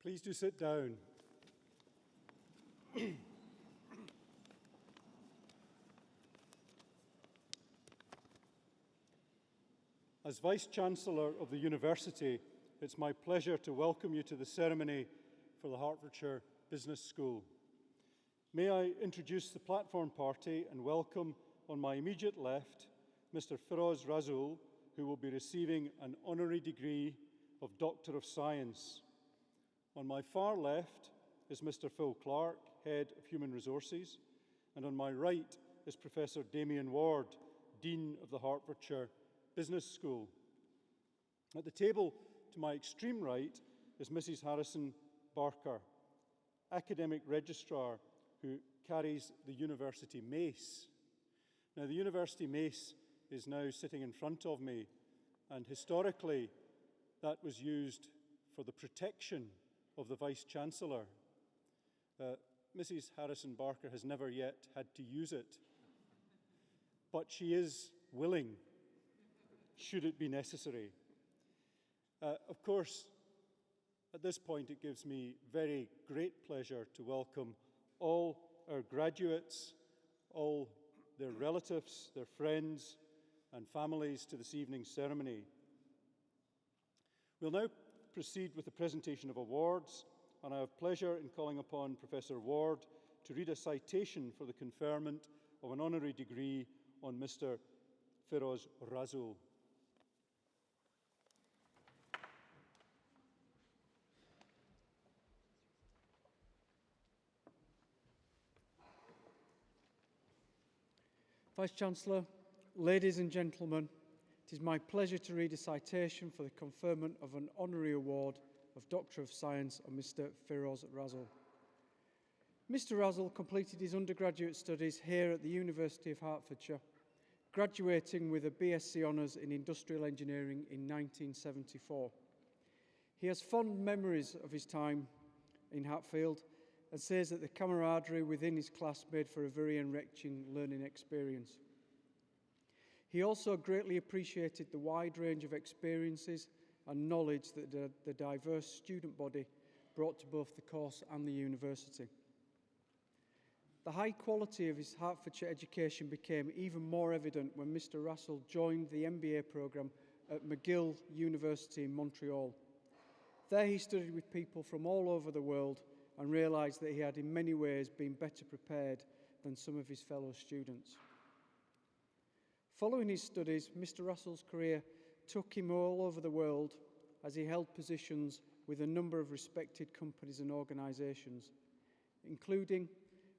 Please do sit down. As Vice-Chancellor of the University, it's my pleasure to welcome you to the ceremony for the Hertfordshire Business School. May I introduce the platform party and welcome on my immediate left Mr. Feroz Rasool, who will be receiving an honorary degree of Doctor of Science. On my far left is Mr. Phil Clark, Head of Human Resources, and on my right is Professor Damien Ward, Dean of the Hertfordshire Business School. At the table to my extreme right is Mrs. Harrison Barker, Academic Registrar who carries the University Mace. Now, the University Mace is now sitting in front of me, and historically that was used for the protection of the Vice-Chancellor. Mrs. Harrison Barker has never yet had to use it, but she is willing, should it be necessary. Of course, at this point it gives me very great pleasure to welcome all our graduates, all their relatives, their friends and families to this evening's ceremony. We'll now proceed with the presentation of awards, and I have pleasure in calling upon Professor Ward to read a citation for the conferment of an honorary degree on Mr. Feroz Rasool. Vice-Chancellor, ladies and gentlemen, it is my pleasure to read a citation for the conferment of an honorary award of Doctor of Science on Mr. Feroz Rasool. Mr. Rasool completed his undergraduate studies here at the University of Hertfordshire, graduating with a BSc Honours in Industrial Engineering in 1974. He has fond memories of his time in Hatfield and says that the camaraderie within his class made for a very enriching learning experience. He also greatly appreciated the wide range of experiences and knowledge that the diverse student body brought to both the course and the university. The high quality of his Hertfordshire education became even more evident when Mr. Rasool joined the MBA programme at McGill University in Montreal. There he studied with people from all over the world and realised that he had in many ways been better prepared than some of his fellow students. Following his studies, Mr. Rasool's career took him all over the world as he held positions with a number of respected companies and organisations, including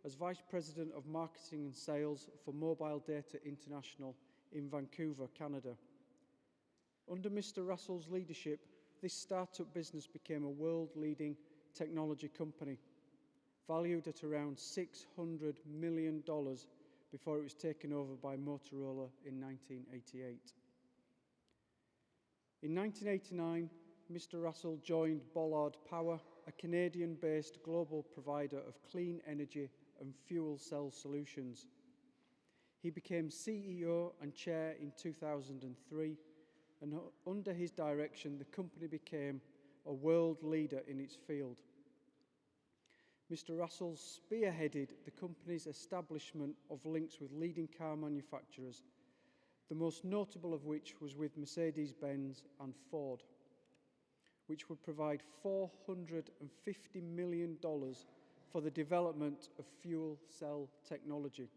as Vice President of Marketing and Sales for Mobile Data International in Vancouver, Canada. Under Mr. Rasool's leadership, this startup business became a world-leading technology company, valued at around $600 million before it was taken over by Motorola in 1988. In 1989, Mr. Rasool joined Ballard Power, a Canadian-based global provider of clean energy and fuel cell solutions. He became CEO and chair in 2003, and under his direction, the company became a world leader in its field. Mr. Rasool spearheaded the company's establishment of links with leading car manufacturers, the most notable of which was with Mercedes-Benz and Ford, which would provide $450 million for the development of fuel cell technology.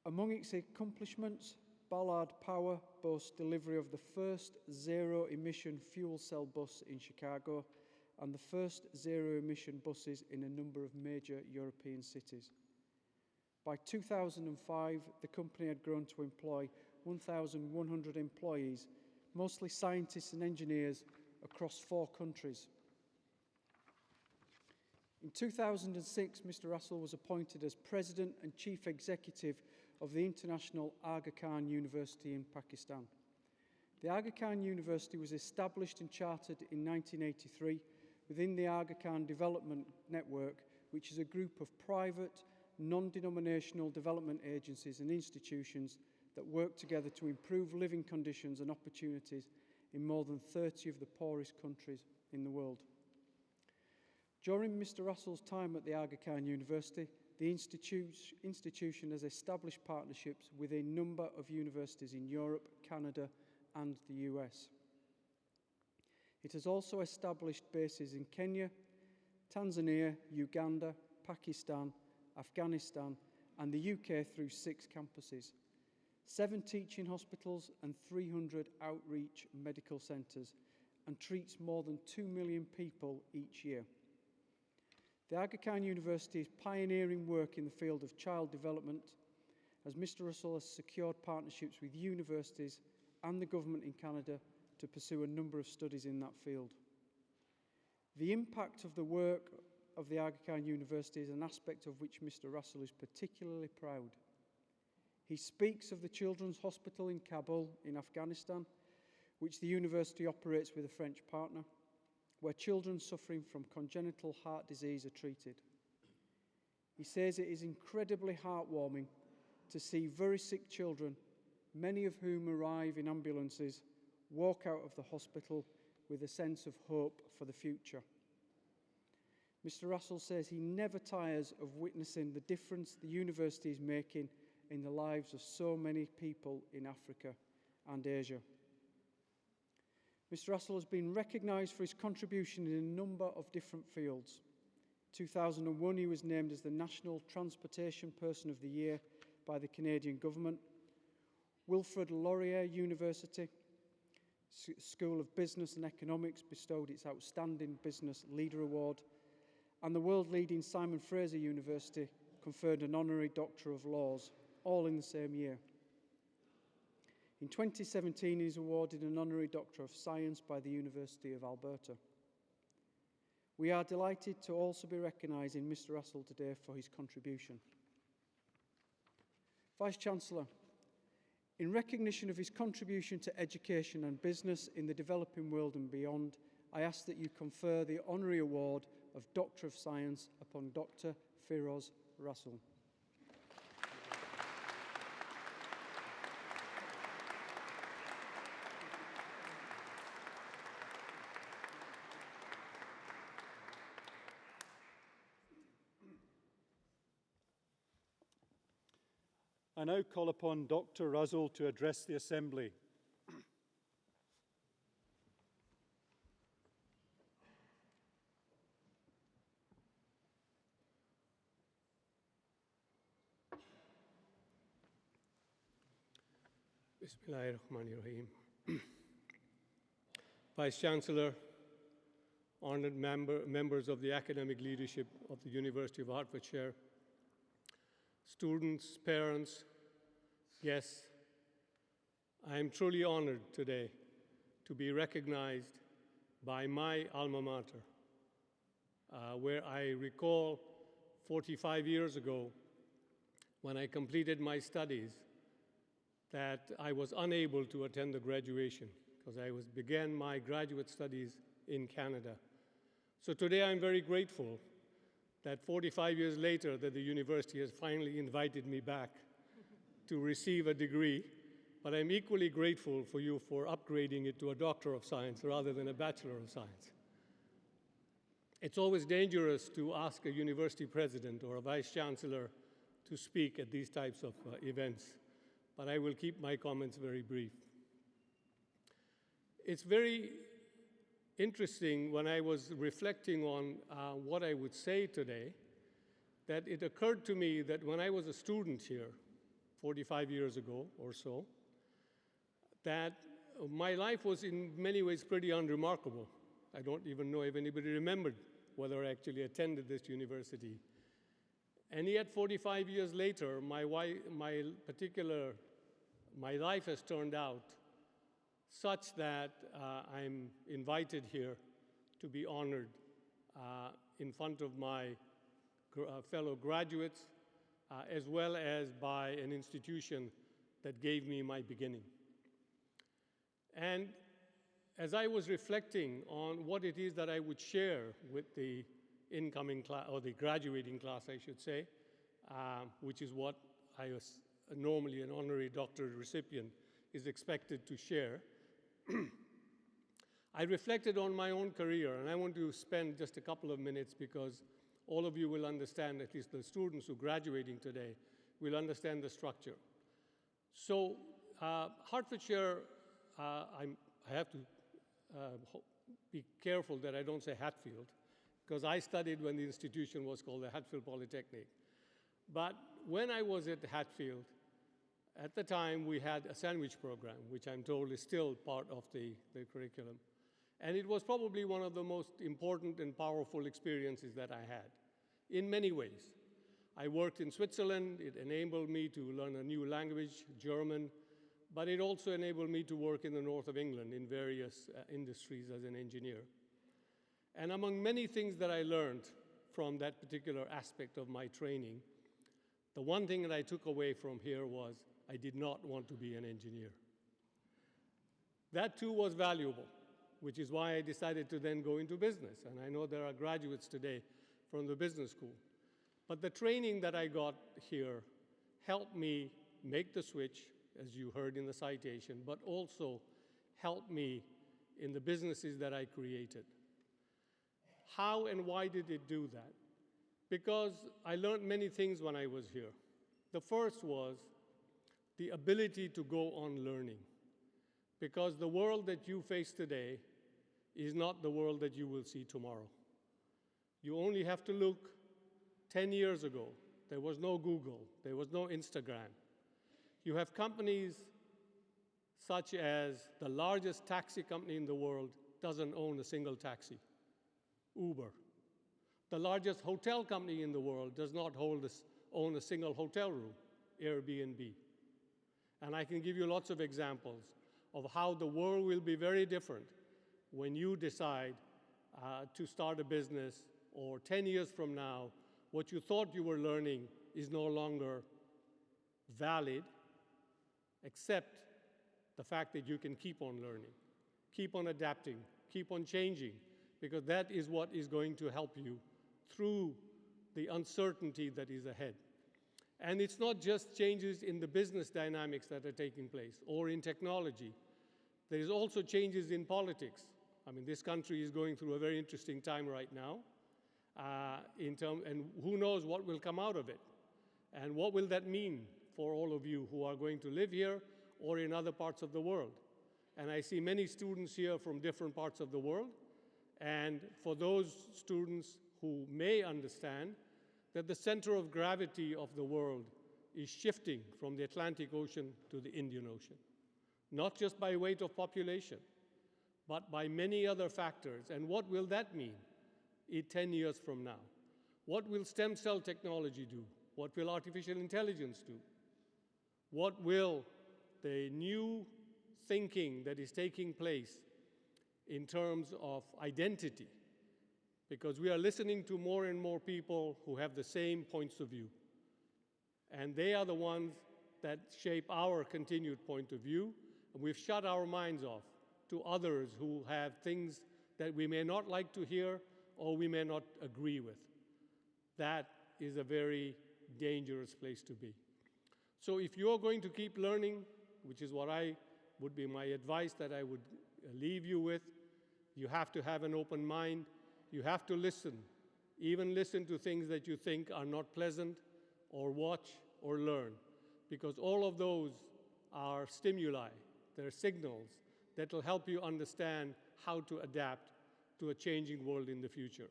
Among its accomplishments, Ballard Power boasts delivery of the first zero-emission fuel cell bus in Chicago and the first zero-emission buses in a number of major European cities. By 2005, the company had grown to employ 1,100 employees, mostly scientists and engineers across 4 countries. In 2006, Mr. Rasool was appointed as President and Chief Executive of the International Aga Khan University in Pakistan. The Aga Khan University was established and chartered in 1983 within the Aga Khan Development Network, which is a group of private, non-denominational development agencies and institutions that work together to improve living conditions and opportunities in more than 30 of the poorest countries in the world. During Mr. Russell's time at the Aga Khan University, the institution has established partnerships with a number of universities in Europe, Canada, and the US. It has also established bases in Kenya, Tanzania, Uganda, Pakistan, Afghanistan, and the UK through 6 campuses, 7 teaching hospitals and 300 outreach medical centres, and treats more than 2 million people each year. The Aga Khan University is pioneering work in the field of child development, as Mr. Russell has secured partnerships with universities and the government in Canada to pursue a number of studies in that field. The impact of the work of the Aga Khan University is an aspect of which Mr. Russell is particularly proud. He speaks of the Children's Hospital in Kabul in Afghanistan, which the university operates with a French partner, where children suffering from congenital heart disease are treated. He says it is incredibly heartwarming to see very sick children, many of whom arrive in ambulances, walk out of the hospital with a sense of hope for the future. Mr. Russell says he never tires of witnessing the difference the university is making in the lives of so many people in Africa and Asia. Mr. Russell has been recognised for his contribution in a number of different fields. In 2001, he was named as the National Transportation Person of the Year by the Canadian Government. Wilfrid Laurier University School of Business and Economics bestowed its Outstanding Business Leader Award, and the world-leading Simon Fraser University conferred an Honorary Doctor of Laws, all in the same year. In 2017, he was awarded an Honorary Doctor of Science by the University of Alberta. We are delighted to also be recognising Mr. Russell today for his contribution. Vice-Chancellor, in recognition of his contribution to education and business in the developing world and beyond, I ask that you confer the Honorary Award of Doctor of Science upon Dr. Firoz Russell. I now call upon Dr. Russell to address the Assembly. Bismillahirrahmanirrahim. Vice-Chancellor, honoured members of the academic leadership of the University of Hertfordshire, students, parents, guests, I am truly honoured today to be recognized by my alma mater, where I recall 45 years ago when I completed my studies that I was unable to attend the graduation because I began my graduate studies in Canada. So today I'm very grateful that 45 years later that the university has finally invited me back to receive a degree, but I'm equally grateful for you for upgrading it to a Doctor of Science rather than a Bachelor of Science. It's always dangerous to ask a university president or a vice-chancellor to speak at these types of events, but I will keep my comments very brief. It's very interesting when I was reflecting on what I would say today, that it occurred to me that when I was a student here 45 years ago or so, that my life was in many ways pretty unremarkable. I don't even know if anybody remembered whether I actually attended this university. And yet 45 years later, my life has turned out such that I'm invited here to be honored in front of my fellow graduates, as well as by an institution that gave me my beginning. And as I was reflecting on what it is that I would share with the incoming class, or the graduating class, I should say, which is what I was normally an honorary doctorate recipient is expected to share, I reflected on my own career, and I want to spend just a couple of minutes because all of you will understand, at least the students who are graduating today, will understand the structure. So Hertfordshire, I have to be careful that I don't say Hatfield, because I studied when the institution was called the Hatfield Polytechnic. But when I was at Hatfield, at the time we had a sandwich program, which I'm told is still part of the curriculum. And it was probably one of the most important and powerful experiences that I had, in many ways. I worked in Switzerland. It enabled me to learn a new language, German, but it also enabled me to work in the north of England in various industries as an engineer. And among many things that I learned from that particular aspect of my training, the one thing that I took away from here was I did not want to be an engineer. That too was valuable, which is why I decided to then go into business. And I know there are graduates today from the business school. But the training that I got here helped me make the switch, as you heard in the citation, but also helped me in the businesses that I created. How and why did it do that? Because I learned many things when I was here. The first was the ability to go on learning. Because the world that you face today is not the world that you will see tomorrow. You only have to look 10 years ago. There was no Google. There was no Instagram. You have companies such as the largest taxi company in the world doesn't own a single taxi, Uber. The largest hotel company in the world does not own a single hotel room, Airbnb. And I can give you lots of examples of how the world will be very different when you decide to start a business, or 10 years from now, what you thought you were learning is no longer valid, except the fact that you can keep on learning, keep on adapting, keep on changing, because that is what is going to help you through the uncertainty that is ahead. And it's not just changes in the business dynamics that are taking place or in technology. There is also changes in politics. I mean, this country is going through a very interesting time right now, and who knows what will come out of it. And what will that mean for all of you who are going to live here or in other parts of the world? And I see many students here from different parts of the world. And for those students who may understand that the center of gravity of the world is shifting from the Atlantic Ocean to the Indian Ocean, not just by weight of population, but by many other factors. And what will that mean 10 years from now? What will stem cell technology do? What will artificial intelligence do? What will the new thinking that is taking place in terms of identity? Because we are listening to more and more people who have the same points of view. And they are the ones that shape our continued point of view. And we've shut our minds off to others who have things that we may not like to hear or we may not agree with. That is a very dangerous place to be. So if you're going to keep learning, which is what would be my advice that I would leave you with, you have to have an open mind. You have to listen, even listen to things that you think are not pleasant, or watch or learn, because all of those are stimuli, they're signals that will help you understand how to adapt to a changing world in the future.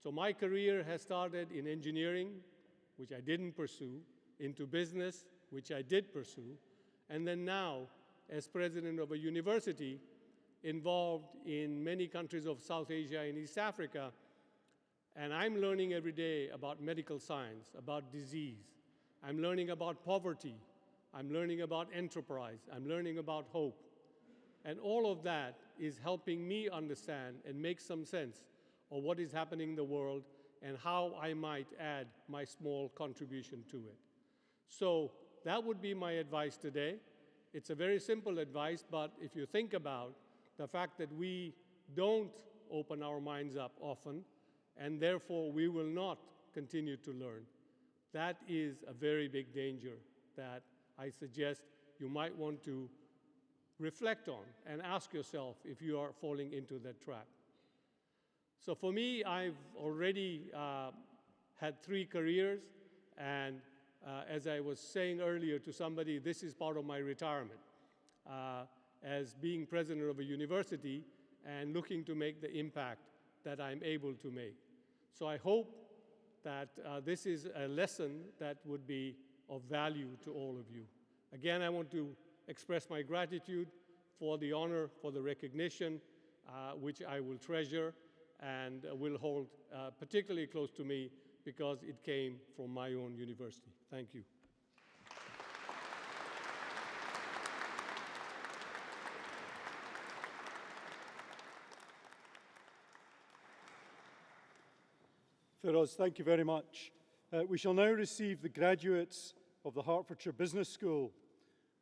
So my career has started in engineering, which I didn't pursue, into business, which I did pursue, and then now, as president of a university, involved in many countries of South Asia and East Africa, and I'm learning every day about medical science, about disease. I'm learning about poverty. I'm learning about enterprise. I'm learning about hope. And all of that is helping me understand and make some sense of what is happening in the world and how I might add my small contribution to it. So that would be my advice today. It's a very simple advice, but if you think about the fact that we don't open our minds up often, and therefore we will not continue to learn, that is a very big danger that I suggest you might want to reflect on and ask yourself if you are falling into that trap. So for me, I've already had 3 careers, and as I was saying earlier to somebody, this is part of my retirement as being president of a university and looking to make the impact that I'm able to make. So I hope that this is a lesson that would be of value to all of you. Again, I want to express my gratitude for the honor, for the recognition, which I will treasure and will hold particularly close to me because it came from my own university. Thank you. Firoz, thank you very much. We shall now receive the graduates of the Hertfordshire Business School.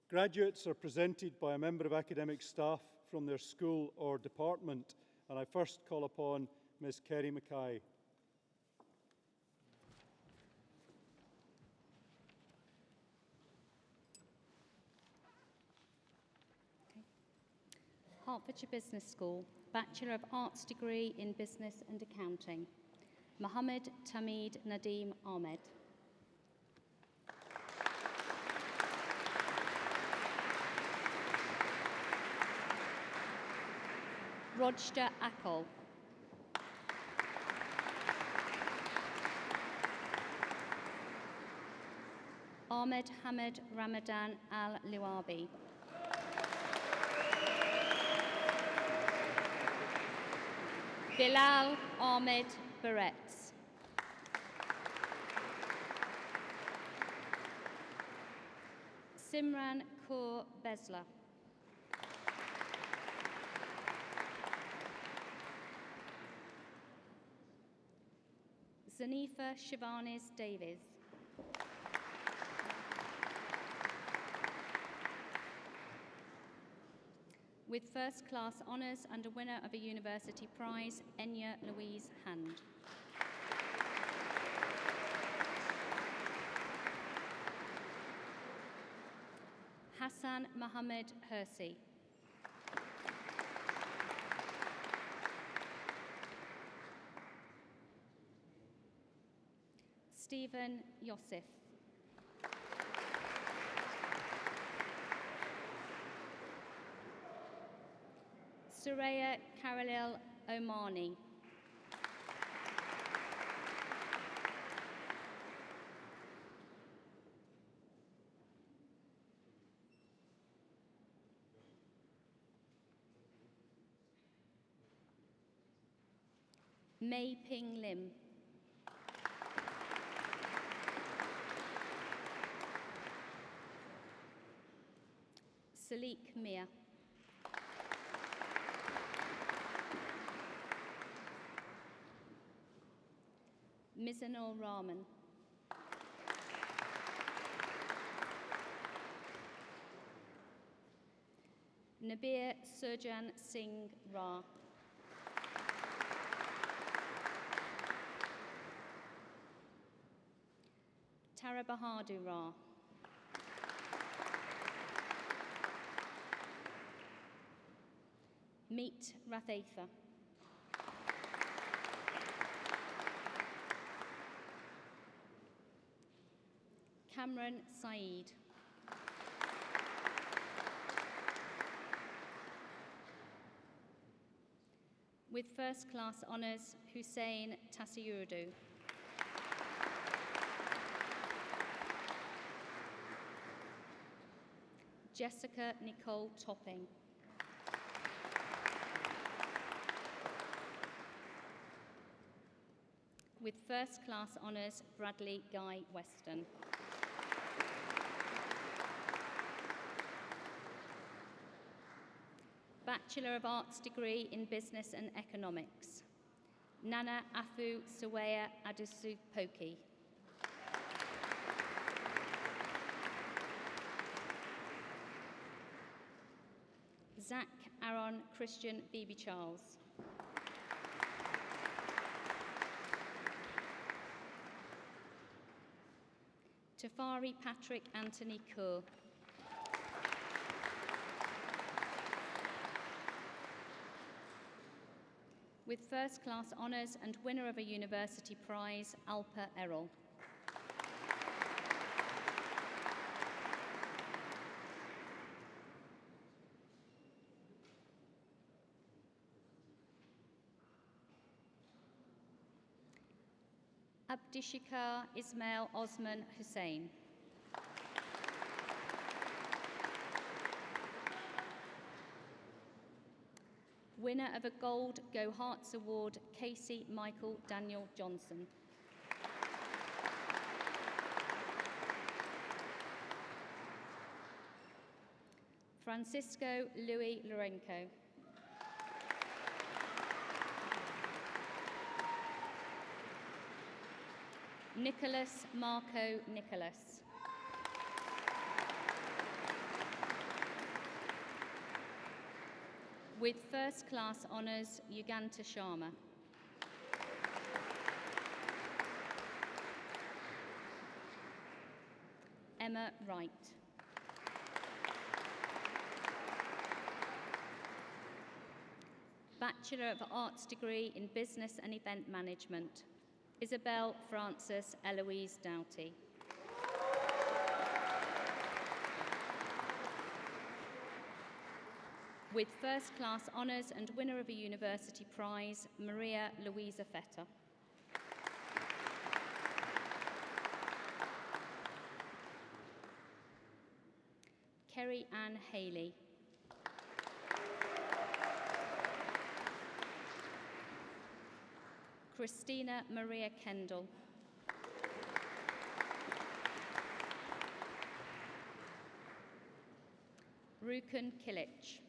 Graduates are presented by a member of academic staff from their school or department, and I first call upon Ms. Kerry Mackay. Hertfordshire Business School, Bachelor of Arts degree in Business and Accounting. Mohammed Tamid Nadeem Ahmed. Roger Akol. Ahmed Hamid Ramadan Al-Luabi. Bilal Ahmed Baretz. Simran Kaur Besla. Zanifa Shivanis Davies. With first class honours and a winner of a university prize, Enya Louise Hand. Hassan Mohammed Hersi. Stephen Yosif. Suraya Karilil Omani. Mei Ping Lim. Salik Mia. Mizanul Rahman. Nabir Surjan Singh Ra. Tara Bahadur Ra. Meet Rathatha. Cameron Saeed. With first class honours, Hussein Tassiyurdu. Jessica Nicole Topping. With first class honours, Bradley Guy Weston. Bachelor of Arts degree in Business and Economics, Nana Afu Sawaya Adusu Poki. Zach Aaron Christian Phoebe Charles. Tafari Patrick Anthony Kerr. With first class honours and winner of a university prize, Alpa Errol. Abdishikar Ismail Osman Hussain. Winner of a Gold Go Herts Award, Casey Michael Daniel Johnson. Francisco Louis Lorenco. Nicholas Marco Nicholas. With first class honours, Yuganta Sharma. Emma Wright. Bachelor of Arts degree in Business and Event Management, Isabel Frances Eloise Doughty. With first class honours and winner of a university prize, Maria Louisa Feta. Kerry Ann Haley. Christina Maria Kendall. Rukun Kilich.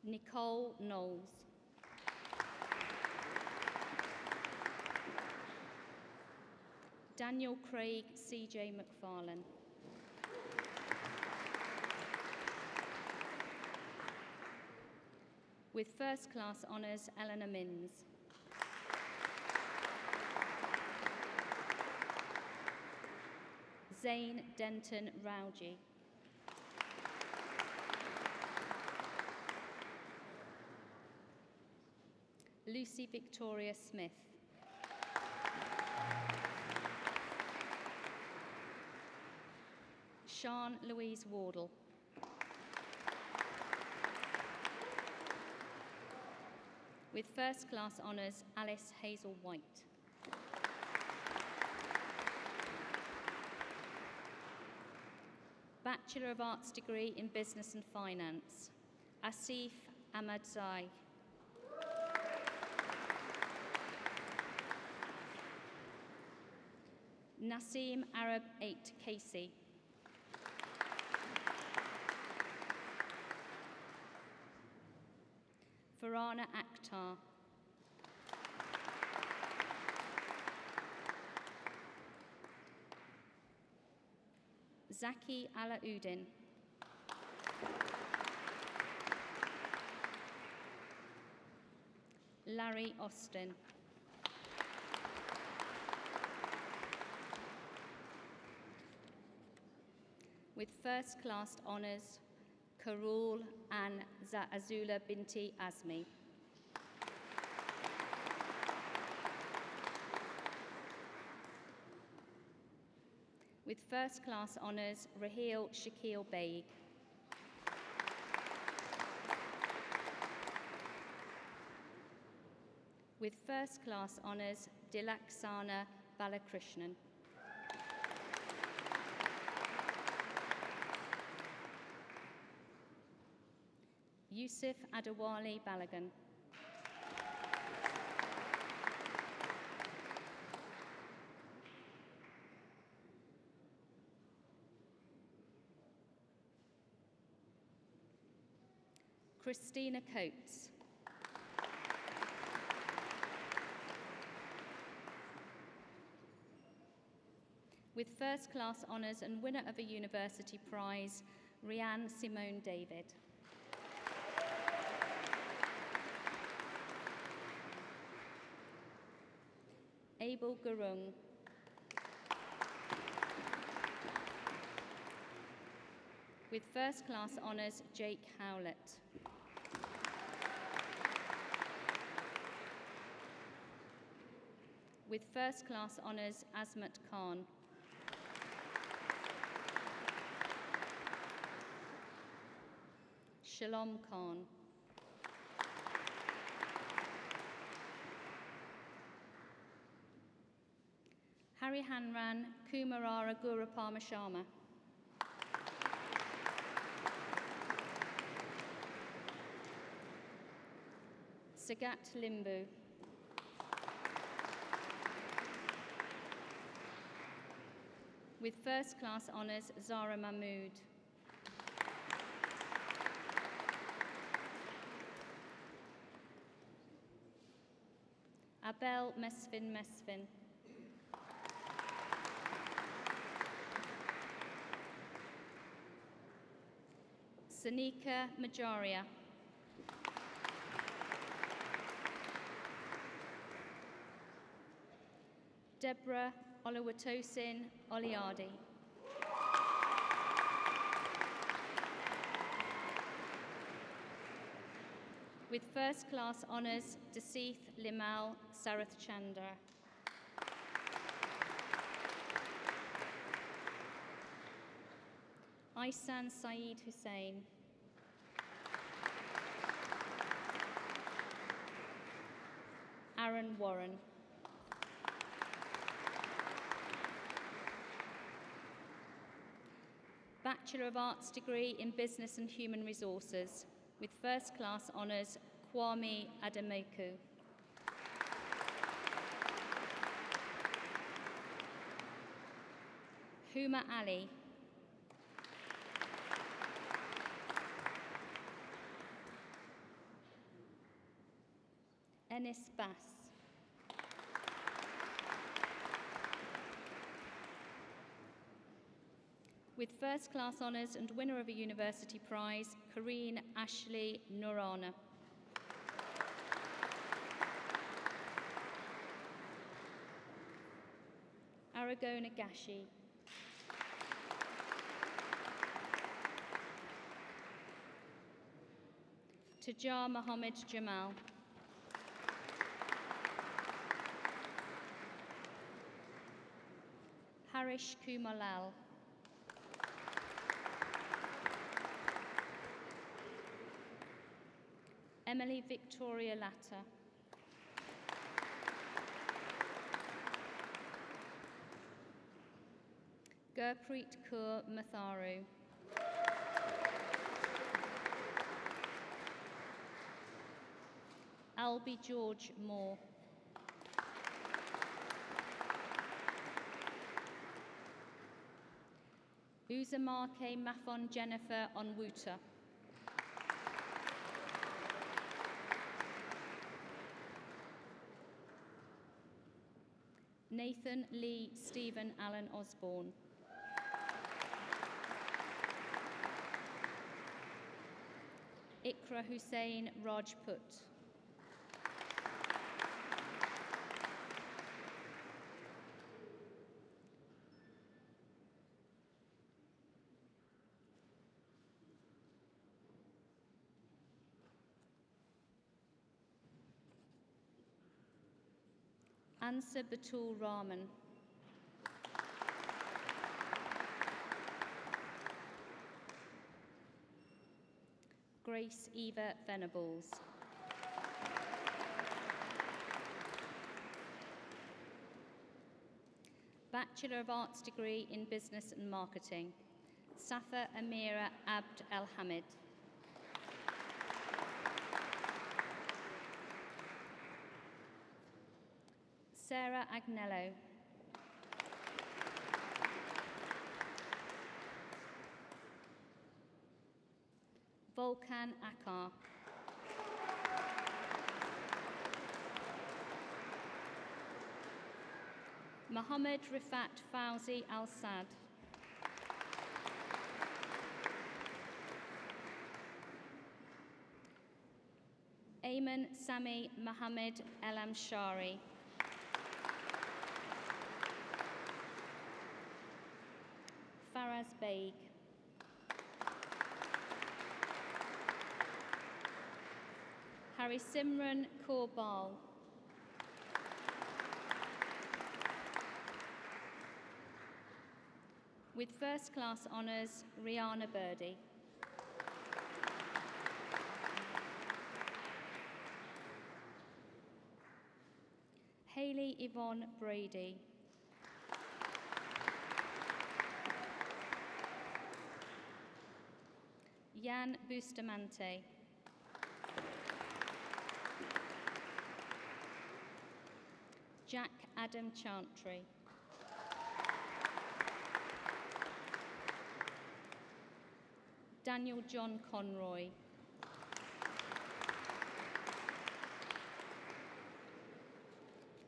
Nicole Knowles. Daniel Craig C.J. McFarlane. With first class honours, Eleanor Minns. Zane Denton Rauji. Lucy Victoria Smith. Sian Louise Wardle. With first class honours, Alice Hazel White. Bachelor of Arts degree in Business and Finance, Asif Ahmadzai. Naseem Arab 8 Casey. Farana Akhtar. Zaki Alauddin. Larry Austin. With first class honours, Karul and Azula Binti Azmi. With first class honours, Raheel Shakil Baig. With first class honours, Dilaksana Balakrishnan. Yusuf Adewale Balagan. Christina Coates. With first class honours and winner of a university prize, Rianne Simone David. Abel Gurung. With first class honours, Jake Howlett. With first class honours, Azmat Khan. Shalom Khan. Harry Hanran, Kumarara Gurapama Sharma. Sagat Limbu. With first class honours, Zara Mahmood. Abel Mesfin. Sanika Majaria. Deborah Oluwatosin Oliadi. With first class honours, Dasith Limal Sarath Chandra. Isan Saeed Hussain. Aaron Warren. Bachelor of Arts degree in Business and Human Resources, with first class honours, Kwame Ademoku. Huma Ali. Ennis Bass. With first class honours and winner of a university prize, Kareen Ashley Norana. Aragona Gashi. Tajar Mohammed Jamal. Harish Kumalal. Emily Victoria Latta. Gurpreet Kaur Matharu. Albie George Moore. Uzamake Mafon Jennifer Onwuta. Nathan Lee Stephen Allen Osborne. Ikra Hussain Rajput. Ansa Batul Rahman. Grace Eva Venables. Bachelor of Arts degree in Business and Marketing, Safa Amira Abd El Hamid. Sarah Agnello. Volkan Akar. Mohammed Rifat Fauzi Al-Sad. Ayman Sami Mohammed El-Amshari. Faraz Baig. Harry Simran Kaur Bal. With first class honours, Rihanna Birdie. Hayley Yvonne Brady. Jan Bustamante. Jack Adam Chantry. Daniel John Conroy.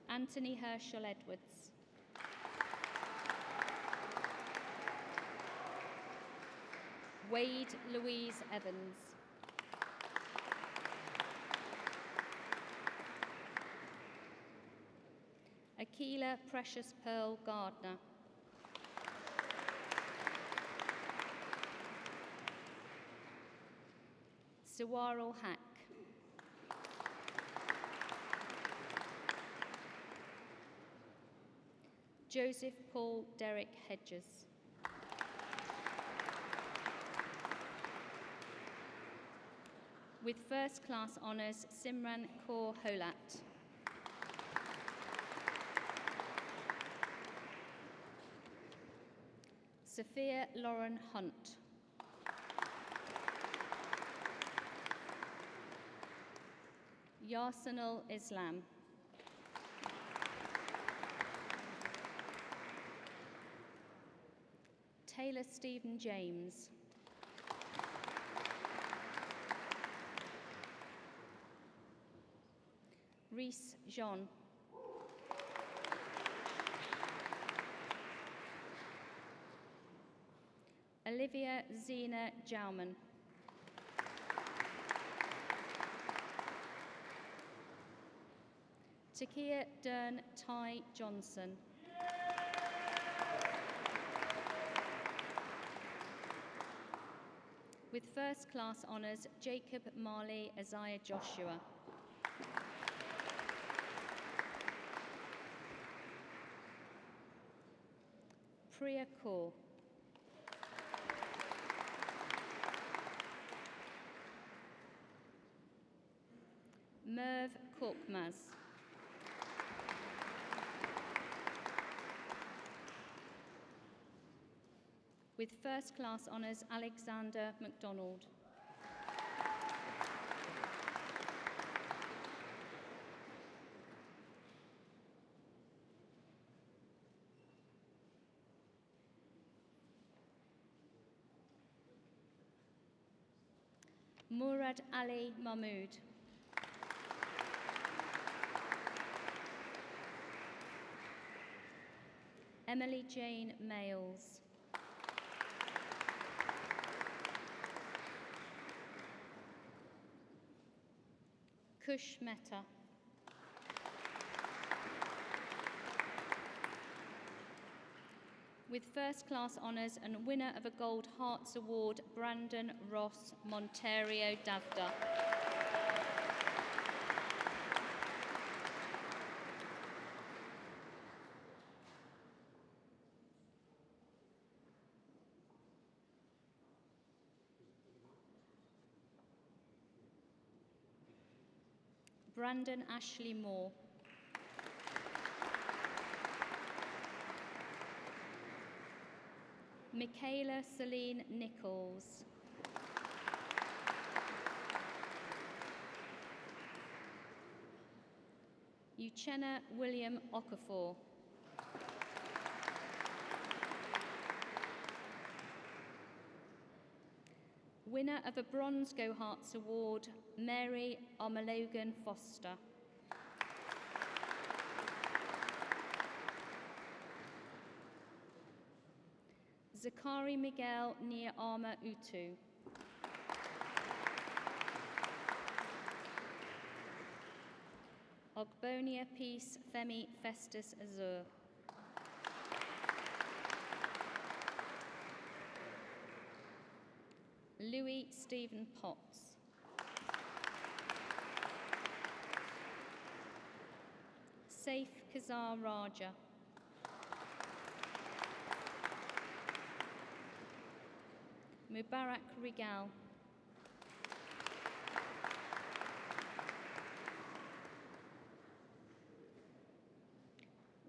Anthony Herschel Edwards. Wade Louise Evans. Akila Precious Pearl Gardner. Sawarrel Hack. Joseph Paul Derek Hedges. With first class honours, Simran Kaur Holat. Sophia Lauren Hunt. Yarsanul Islam. Taylor Stephen James. Reese Jean. Olivia Zena Jauman. Takia Dern Ty Johnson. With first class honours, Jacob Marley Isaiah Joshua. Priya Kaur. Merv Korkmaz. With first class honours, Alexander MacDonald. Murad Ali Mahmood. Emily Jane Males. Kush Mehta. With first class honours and winner of a Gold Hearts Award, Brandon Ross Monterio Davda. Brandon Ashley Moore. Michaela Celine Nichols. Uchenna William Okafor. Winner of a Bronze Go Hearts Award, Mary Omalogan Foster. Zakari Miguel Nia Arma Utu. Ogbonia Peace Femi Festus Azur. Louis Stephen Potts. Saif Kazar Raja. Mubarak Rigal.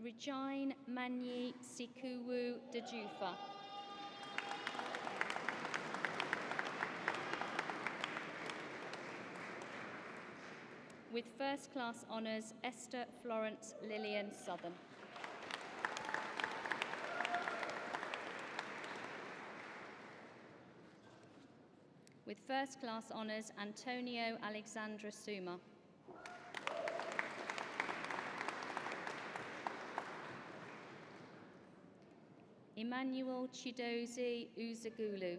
Regine Manyi Sikuwu Dajufa. With first class honours, Esther Florence Lillian Southern. With first class honours, Antonio Alexandra Suma. Emmanuel Chidozie Uzagulu.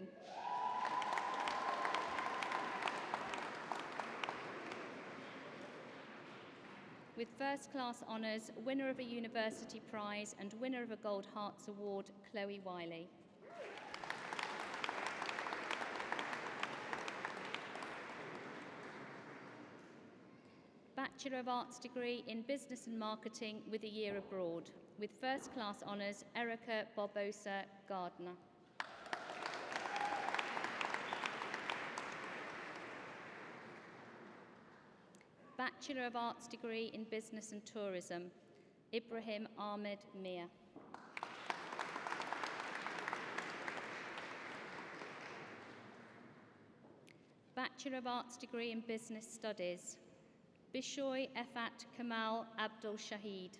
With first class honours, winner of a university prize and winner of a Gold Hearts Award, Chloe Wiley. Bachelor of Arts degree in Business and Marketing with a year abroad. With first class honours, Erica Barbosa Gardner. Bachelor of Arts degree in Business and Tourism, Ibrahim Ahmed Mir. Bachelor of Arts degree in Business Studies, Bishoy Efat Kamal Abdul Shahid.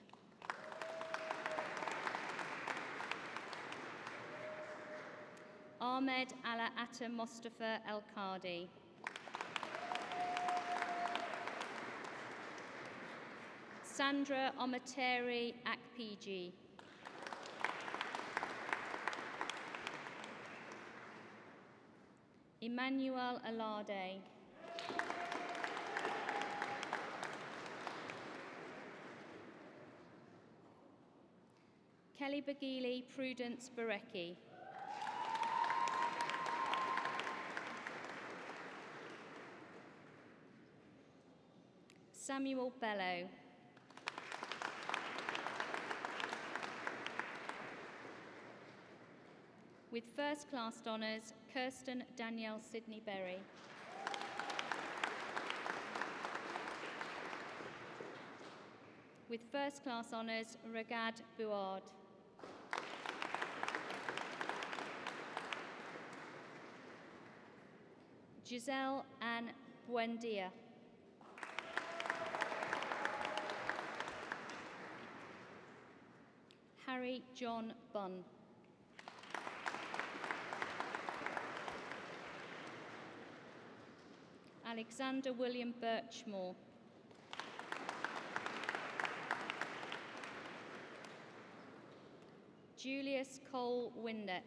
Ahmed Ala Atta Mustafa El Qadi. Sandra Omateri Akpiji. Emmanuel Alade. Kelly Bagili Prudence Barecki. Samuel Bello. With first class honours, Kirsten Danielle Sidney Berry. With first class honours, Ragad Buard. Giselle Ann Buendia. Harry John Bunn. Alexander William Birchmore. Julius Cole Windet.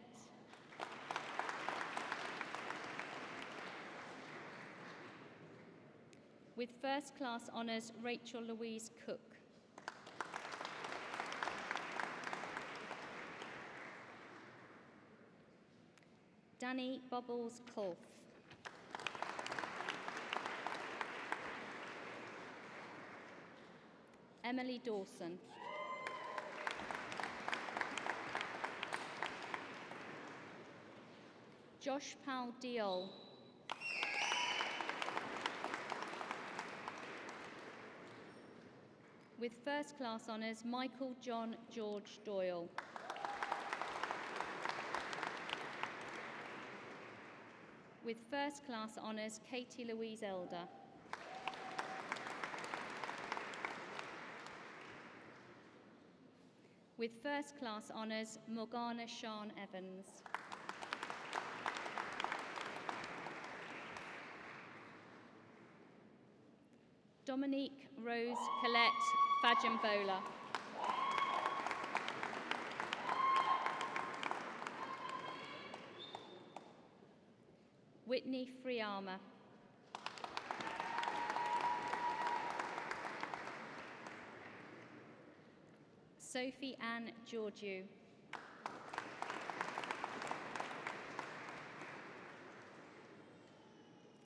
With first class honours, Rachel Louise Cook. Danny Bubbles Kolf. Emily Dawson. Josh Powell Diol. With first class honours, Michael John George Doyle. With first class honours, Katie Louise Elder. With first class honours, Morgana Sean Evans. Dominique Rose Colette Fajambola. Whitney Friama. Sophie Ann Georgiou.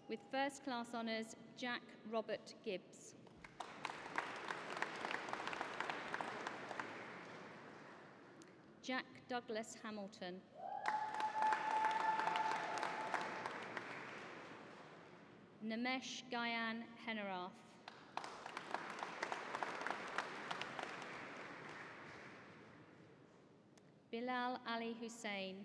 With first class honours, Jack Robert Gibbs. Jack Douglas Hamilton. Namesh Gayan Henarath. Bilal Ali Hussain.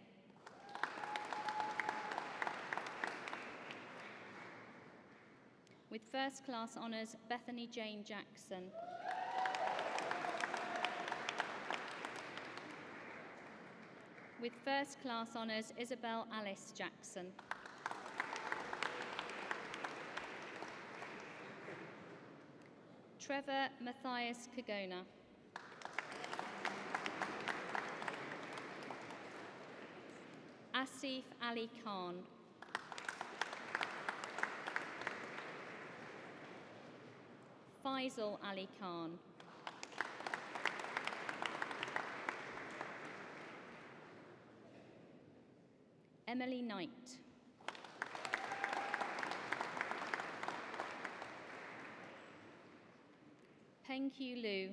With first class honours, Bethany Jane Jackson. With first class honours, Isabel Alice Jackson. Trevor Matthias Kagona. Asif Ali Khan. Faisal Ali Khan. Emily Knight. Peng Q Lu.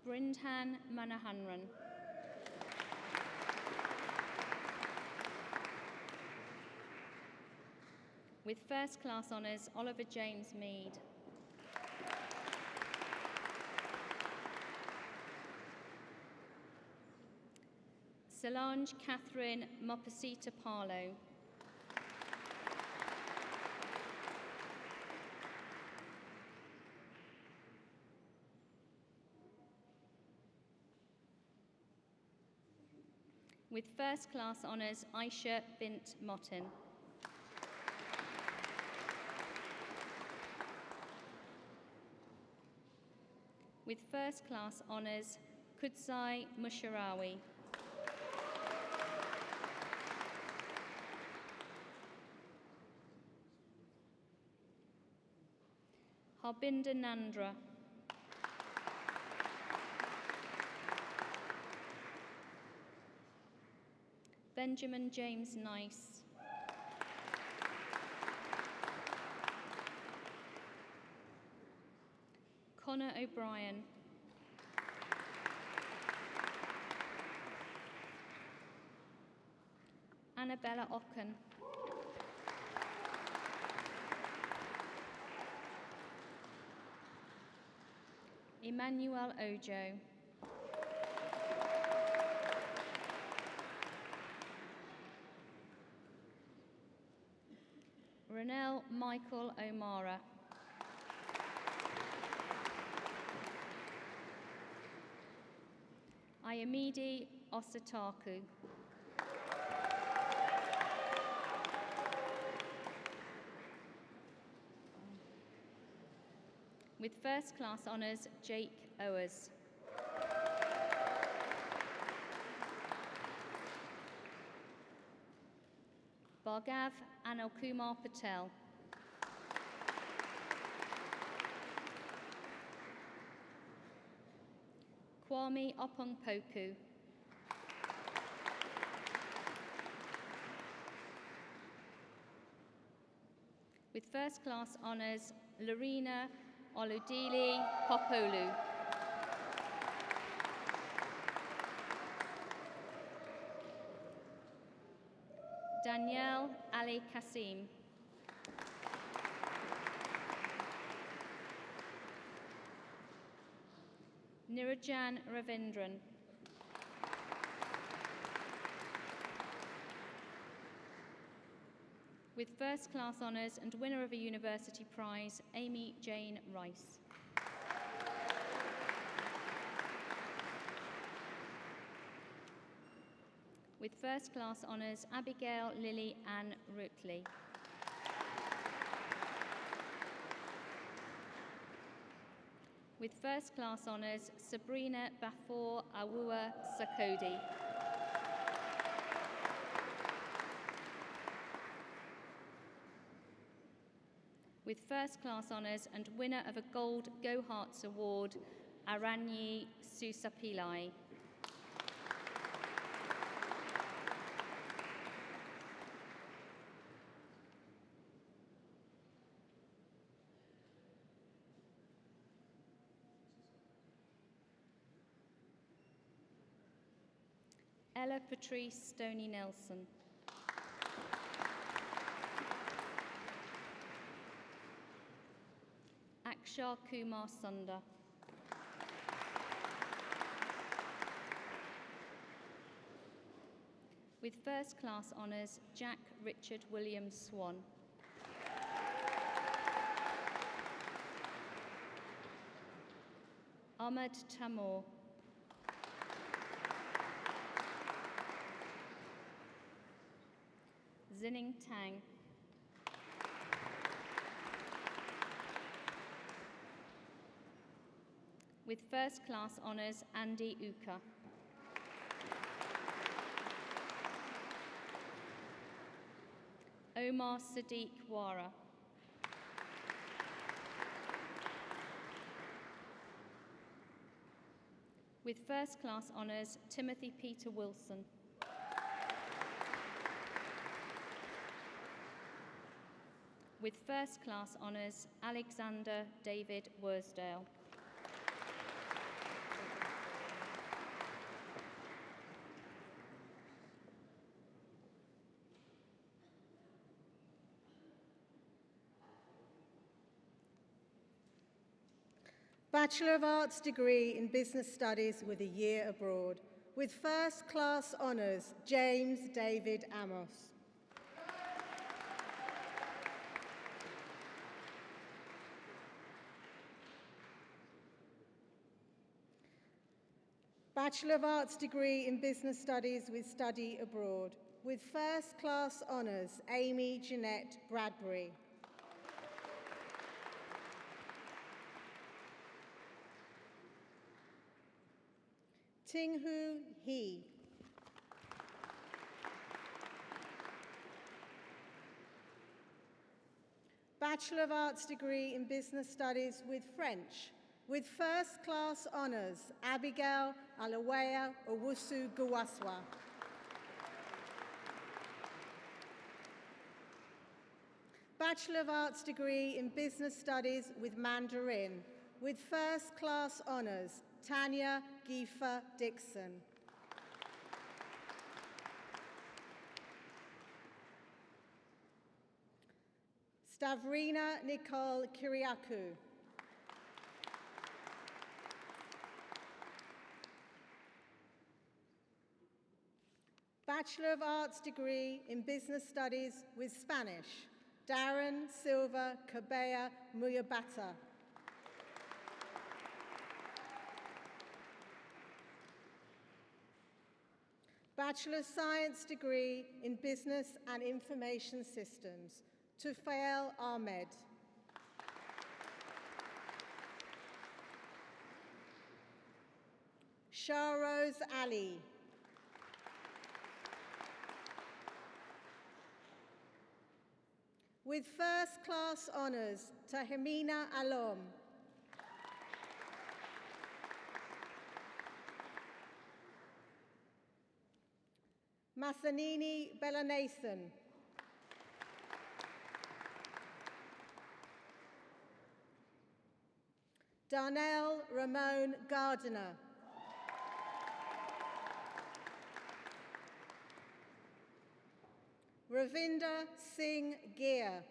Brindhan Manahanran. With first class honours, Oliver James Mead. Solange Catherine Mopasita Parlo. With first class honours, Aisha Bint Motin. With first class honours, Kudzai Musharawi. Harbinder Nandra. Benjamin James Nice. Connor O'Brien. Annabella Ocken. Emmanuel Ojo. Renelle Michael O'Mara. Ayomide Osataku. With first class honours, Jake Owers. Bhargav Anilkumar Patel. Kwame Opongpoku. With first class honours, Lorena Oludili Popolu. Danielle Ali Kassim. Nirajan Ravindran. With first class honours and winner of a university prize, Amy Jane Rice. With first class honours, Abigail Lily Ann Rootley. With first class honours, Sabrina Bafor Awua Sakodi. With first class honours and winner of a Gold Go Herts Award, Aranyi Susapilai. Ella Patrice Stoney Nelson. Akshar Kumar Sundar. With first class honours, Jack Richard Williams Swan. Ahmad Tamor. Zining Tang. With first class honours, Andy Uka. Omar Sadiq Wara. With first class honours, Timothy Peter Wilson. With first class honours, Alexander David Worsdale. Bachelor of Arts degree in Business Studies with a year abroad. With first class honours, James David Amos. Bachelor of Arts degree in Business Studies with study abroad. With first class honours, Amy Jeanette Bradbury. Tinghu He. Bachelor of Arts degree in Business Studies with French. With first class honours, Abigail Alawaya Owusu Gawaswa. Bachelor of Arts degree in Business Studies with Mandarin. With first class honours, Tanya Gifa Dixon. Stavrina Nicole Kyriakou. Bachelor of Arts degree in Business Studies with Spanish, Darren Silva Cabella Muyabata. Bachelor of Science degree in Business and Information Systems, Tufail Ahmed. Shahrose Ali. With first class honours, Tahimina Alom. Masanini Belanason. Darnell Ramon Gardiner. Ravinder Singh Gear.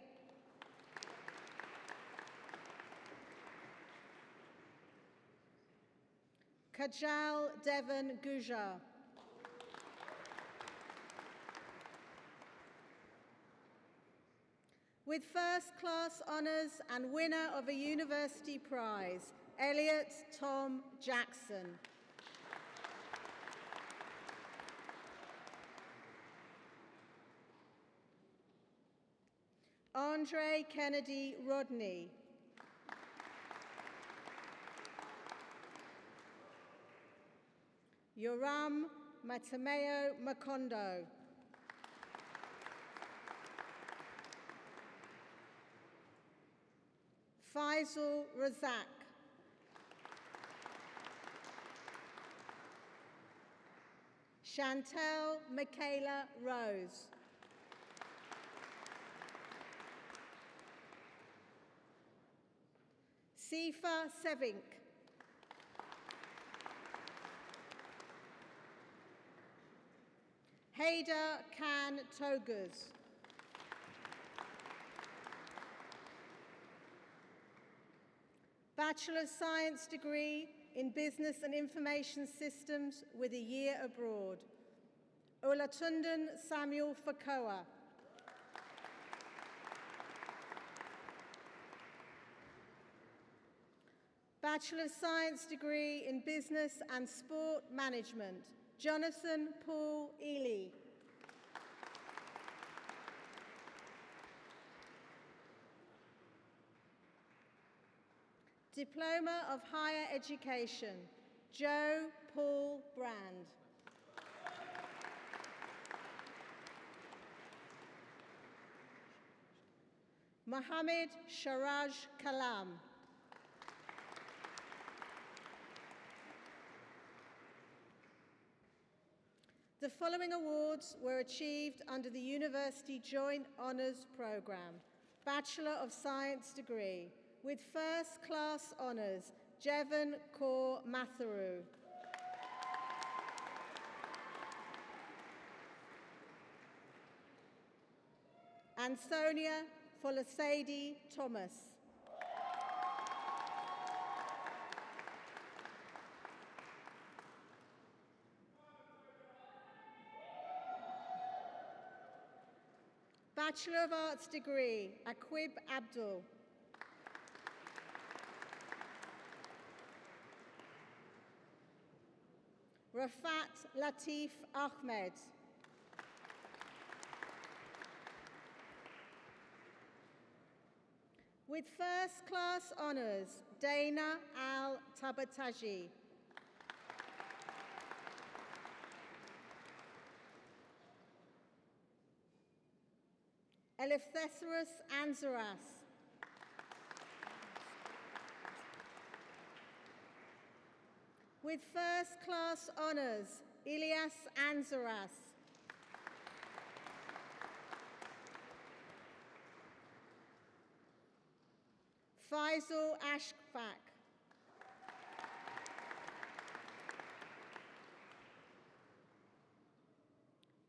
Kajal Devon Gujar. With first class honours and winner of a university prize, Elliot Tom Jackson. Andre Kennedy Rodney. Yoram Matameo Makondo. Faisal Razak. Chantel Michaela Rose. Sifa Sevink. Haida Khan Toguz. Bachelor of Science degree in Business and Information Systems with a year abroad. Olatundan Samuel Fakoa. Bachelor of Science degree in Business and Sport Management. Jonathan Paul Ely. Diploma of Higher Education. Joe Paul Brand. Mohammed Sharaj Kalam. The following awards were achieved under the University Joint Honours Programme. Bachelor of Science degree with First Class Honours, Jevan Kaur Matharu. Ansonia Folasady Thomas. Bachelor of Arts degree, Aqib Abdul. Rafat Latif Ahmed. With First Class Honours, Dana Al Tabataji. Elefthesirus Anzaras. With First Class Honours, Ilyas Anzaras. Faisal Ashfaq.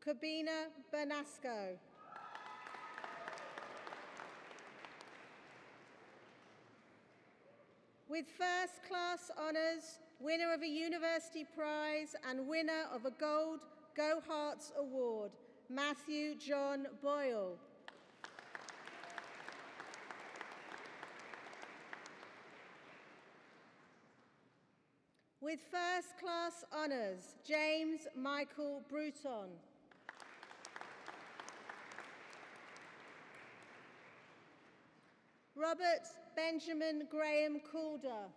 Kabina Bernasco. With First Class Honours, winner of a University Prize and winner of a Gold Go Herts Award, Matthew John Boyle. With First Class Honours, James Michael Bruton. Robert Benjamin Graham Calder.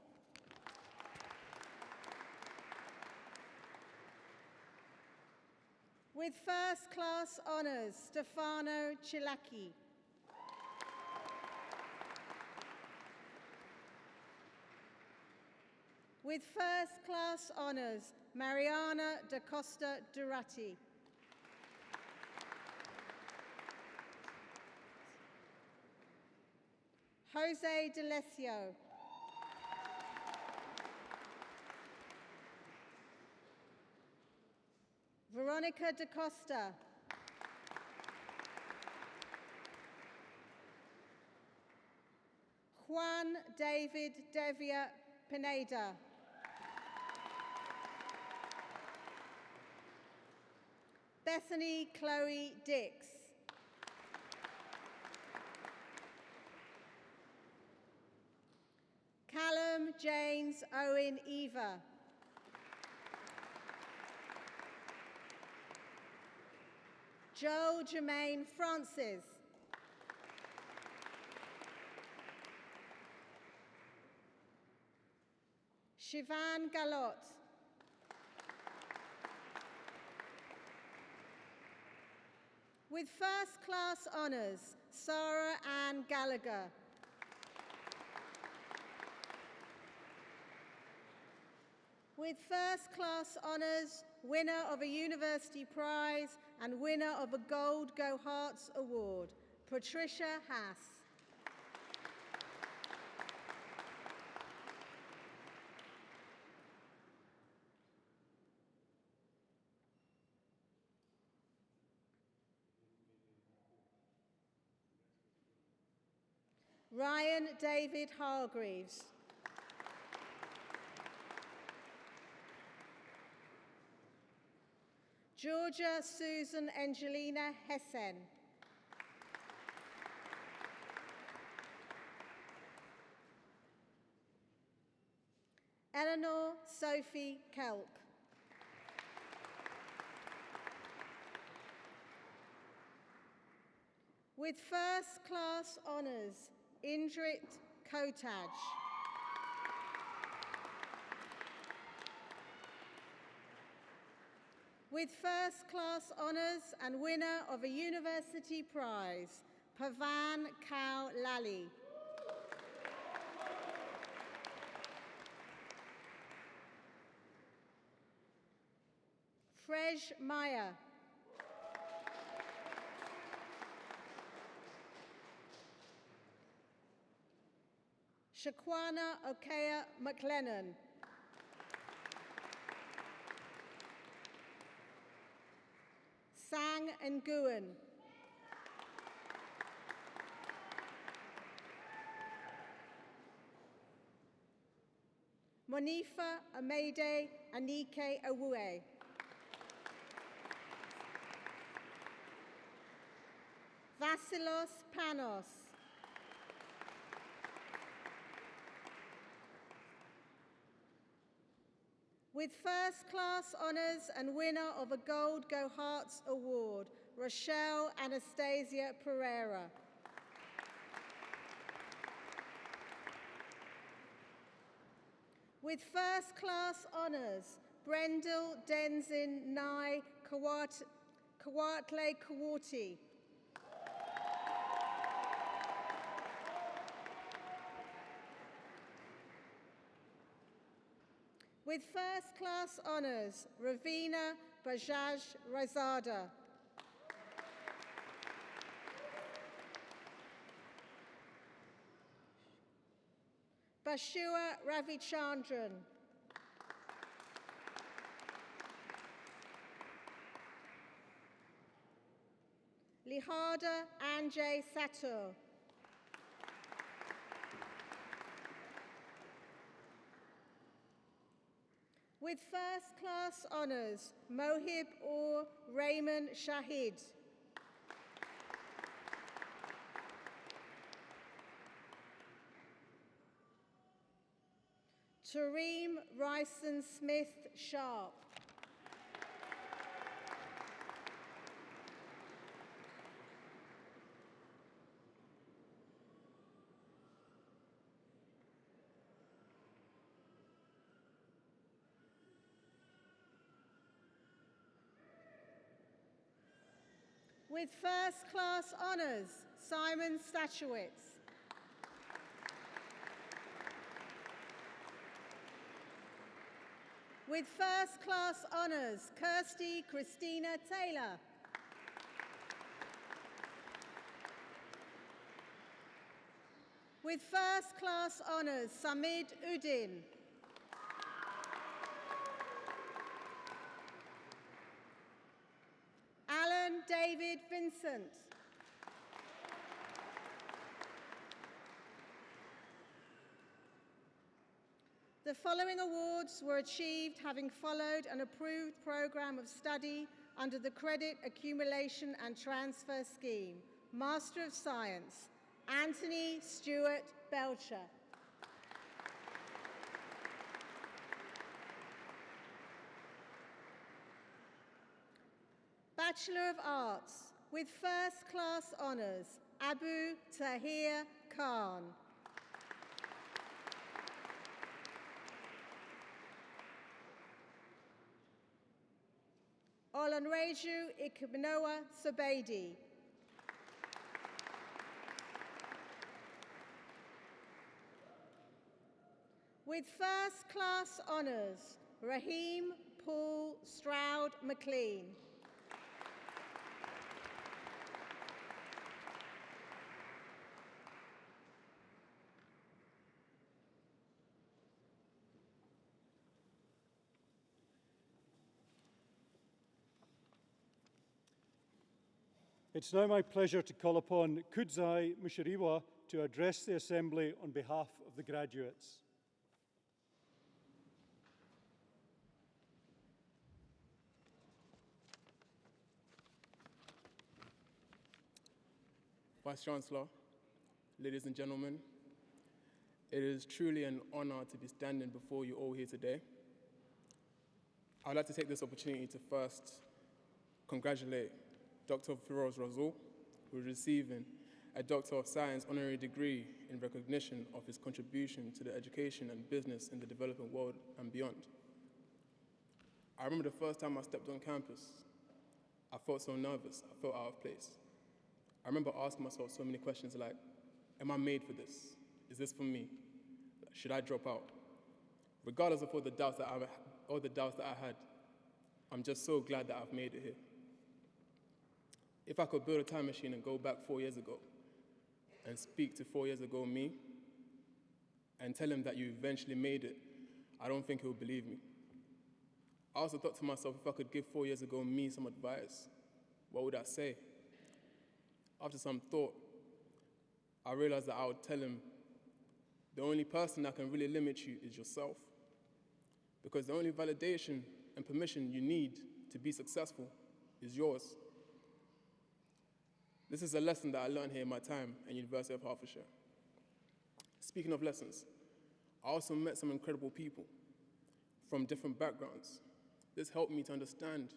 With First Class Honours, Stefano Chilaki. With First Class Honours, Mariana da Costa Durati. Jose D'Alessio. Veronica da Costa. Juan David Devia Pineda. Bethany Chloe Dix. Callum James Owen Eva. Joel Jermaine Francis. Shivan Galot. With First Class Honours, Sarah Ann Gallagher. With First Class Honours, winner of a University Prize and winner of a Gold Go Herts Award, Patricia Haas. Ryan David Hargreaves. Georgia Susan Angelina Hessen. Eleanor Sophie Kelk. With first class honours, Indrit Kotaj. With first class honours and winner of a university prize, Pavan Kao Lally. Frej Maya. Shaquana Okea McLennan. Sang Nguyen. Monifa Amede Anike Awue. Vasilos Panos. With first class honours and winner of a Gold Go Herts Award, Rochelle Anastasia Pereira. With first class honours, Brendel Denzin Nai Kawatle Kawati. With first class honours, Ravina Bajaj Razada. Bashua Ravichandran. Lihada Anjay Sato. With first class honours, Mohib or Raymond Shahid. Tareem Ryson Smith Sharp. With first class honours, Simon Statuitz. With first class honours, Kirsty Christina Taylor. With first class honours, Samid Udin. Alan David Vincent. The following awards were achieved having followed an approved programme of study under the Credit Accumulation and Transfer Scheme. Master of Science, Anthony Stewart Belcher. Bachelor of Arts, with first class honours, Abu Tahir Khan. Olanreju Ikmenoa Sabedi. With first class honours, Raheem Paul Stroud McLean. It's now my pleasure to call upon Kudzai Mushiriwa to address the Assembly on behalf of the graduates. Vice-Chancellor, ladies and gentlemen, it is truly an honor to be standing before you all here today. I'd like to take this opportunity to first congratulate Dr. Firoz Razul, who is receiving a Doctor of Science honorary degree in recognition of his contribution to the education and business in the developing world and beyond. I remember the first time I stepped on campus, I felt so nervous, I felt out of place. I remember asking myself so many questions like, am I made for this? Is this for me? Should I drop out? Regardless of all the doubts that I had, I'm just so glad that I've made it here. If I could build a time machine and go back 4 years ago and speak to 4 years ago me and tell him that you eventually made it, I don't think he would believe me. I also thought to myself, if I could give 4 years ago me some advice, what would I say? After some thought, I realized that I would tell him, the only person that can really limit you is yourself. Because the only validation and permission you need to be successful is yours. This is a lesson that I learned here in my time at University of Hertfordshire. Speaking of lessons, I also met some incredible people from different backgrounds. This helped me to understand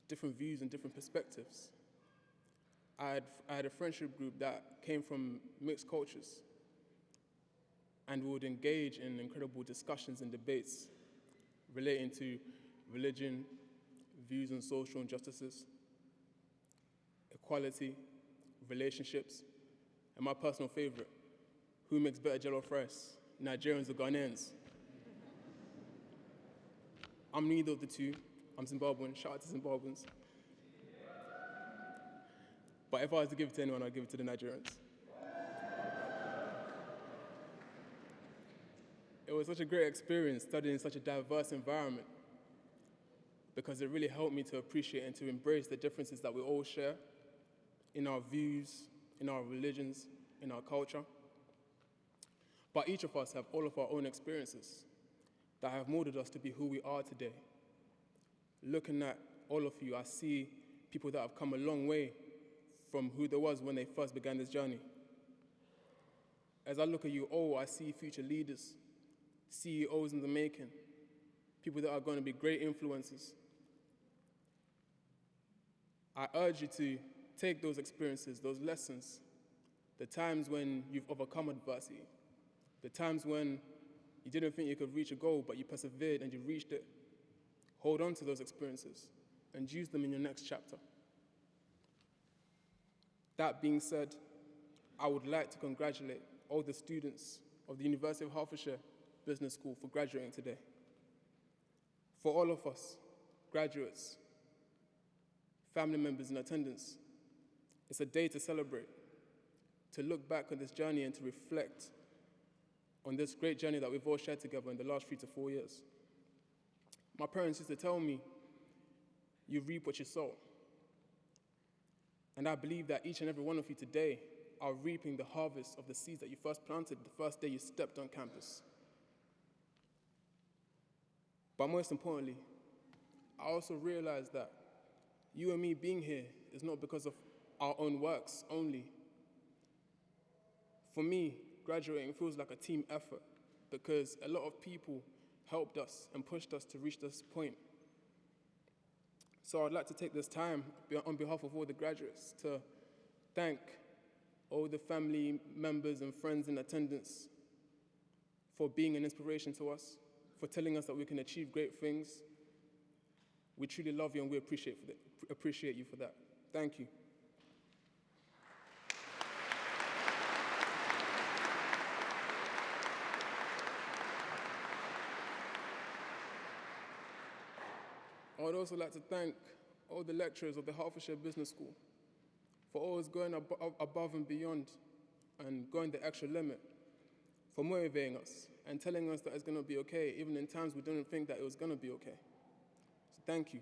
different views and different perspectives. I had a friendship group that came from mixed cultures, and we would engage in incredible discussions and debates relating to religion, views on social injustices, equality, relationships, and my personal favorite, who makes better jollof rice, Nigerians or Ghanaians? I'm neither of the two. I'm Zimbabwean. Shout out to Zimbabweans. But if I was to give it to anyone, I'd give it to the Nigerians. It was such a great experience studying in such a diverse environment because it really helped me to appreciate and to embrace the differences that we all share in our views, in our religions, in our culture. But each of us have all of our own experiences that have molded us to be who we are today. Looking at all of you, I see people that have come a long way from who they was when they first began this journey. As I look at you all, I see future leaders, CEOs in the making, people that are going to be great influencers. I urge you to take those experiences, those lessons, the times when you've overcome adversity, the times when you didn't think you could reach a goal, but you persevered and you reached it. Hold on to those experiences and use them in your next chapter. That being said, I would like to congratulate all the students of the University of Hertfordshire Business School for graduating today. For all of us, graduates, family members in attendance, it's a day to celebrate, to look back on this journey and to reflect on this great journey that we've all shared together in the last 3 to 4 years. My parents used to tell me, you reap what you sow. And I believe that each and every one of you today are reaping the harvest of the seeds that you first planted the first day you stepped on campus. But most importantly, I also realize that you and me being here is not because of our own works only. For me, graduating feels like a team effort because a lot of people helped us and pushed us to reach this point. So I'd like to take this time on behalf of all the graduates to thank all the family members and friends in attendance for being an inspiration to us, for telling us that we can achieve great things. We truly love you and we appreciate you for that. Thank you. I would also like to thank all the lecturers of the Hertfordshire Business School for always going above and beyond and going the extra limit, for motivating us and telling us that it's going to be okay, even in times we didn't think that it was going to be okay. So thank you.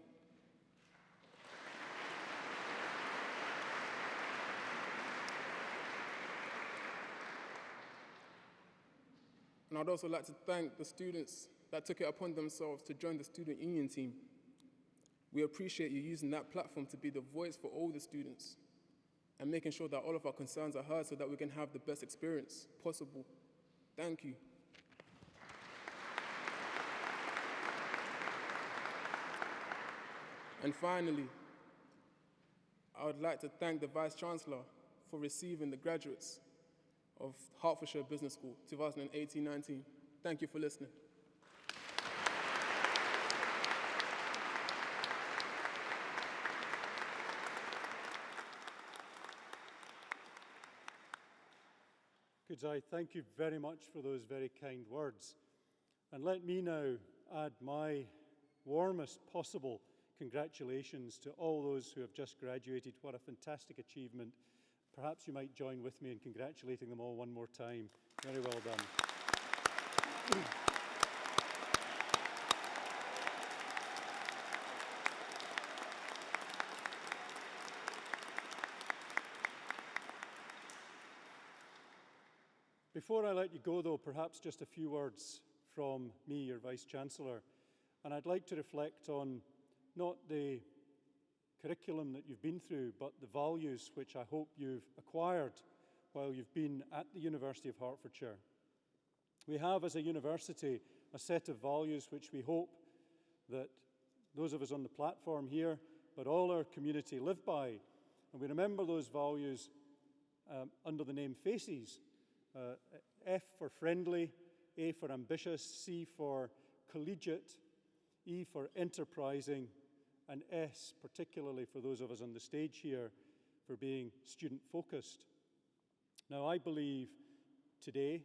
And I'd also like to thank the students that took it upon themselves to join the student union team. We appreciate you using that platform to be the voice for all the students and making sure that all of our concerns are heard so that we can have the best experience possible. Thank you. And finally, I would like to thank the Vice-Chancellor for receiving the graduates of Hertfordshire Business School 2018-19. Thank you for listening. Kudzai, thank you very much for those very kind words. And let me now add my warmest possible congratulations to all those who have just graduated. What a fantastic achievement. Perhaps you might join with me in congratulating them all one more time. Very well done. Before I let you go, though, perhaps just a few words from me, your Vice-Chancellor. And I'd like to reflect on not the curriculum that you've been through, but the values which I hope you've acquired while you've been at the University of Hertfordshire. We have, as a university, a set of values which we hope that those of us on the platform here, but all our community live by. And we remember those values under the name FACES. F for friendly, A for ambitious, C for collegiate, E for enterprising, and S, particularly for those of us on the stage here, for being student-focused. Now, I believe today